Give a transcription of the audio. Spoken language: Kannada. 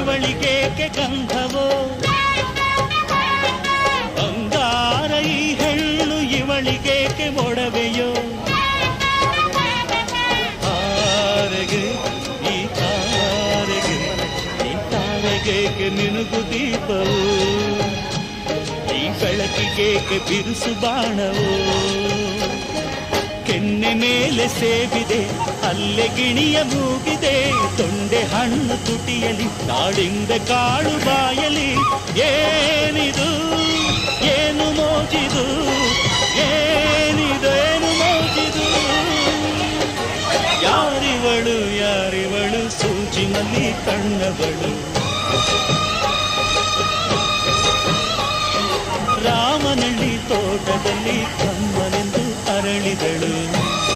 ಇವಳಿಗೇಕೆ ಗಂಧವೋ ಬಂಗಾರ ಈ ಹೆಣ್ಣು ಇವಳಿಗೇಕೆ ಒಡವೆಯೋ ತಾರೆಗೆ ಈ ತಾರೆಗೆ ಈ ತಾರೆಗೇಕೆ ನಿನಗು ದೀಪವು ಈ ಬೆಳಕಿಗೇಕೆ ಬಿರುಸು ಬಾಣವೋ ಕೆನ್ನೆ ಮೇಲೆ ಸೇಬಿದೆ ಅಲ್ಲೆ ಗಿಣಿಯ ಮೂಗಿದೆ ತೊಂಡೆ ಹಣ್ಣು ತುಟಿಯಲಿ ದಾಳಿಂಬೆ ಕಾಳು ಬಾಯಲಿ ಏನಿದು ಏನು ಮೋಜಿದು ಏನಿದೇನು ಮೋಜಿದು ಯಾರಿವಳು ಯಾರಿವಳು ಸೂಜಿನಲ್ಲಿ ಕಣ್ಣವಳು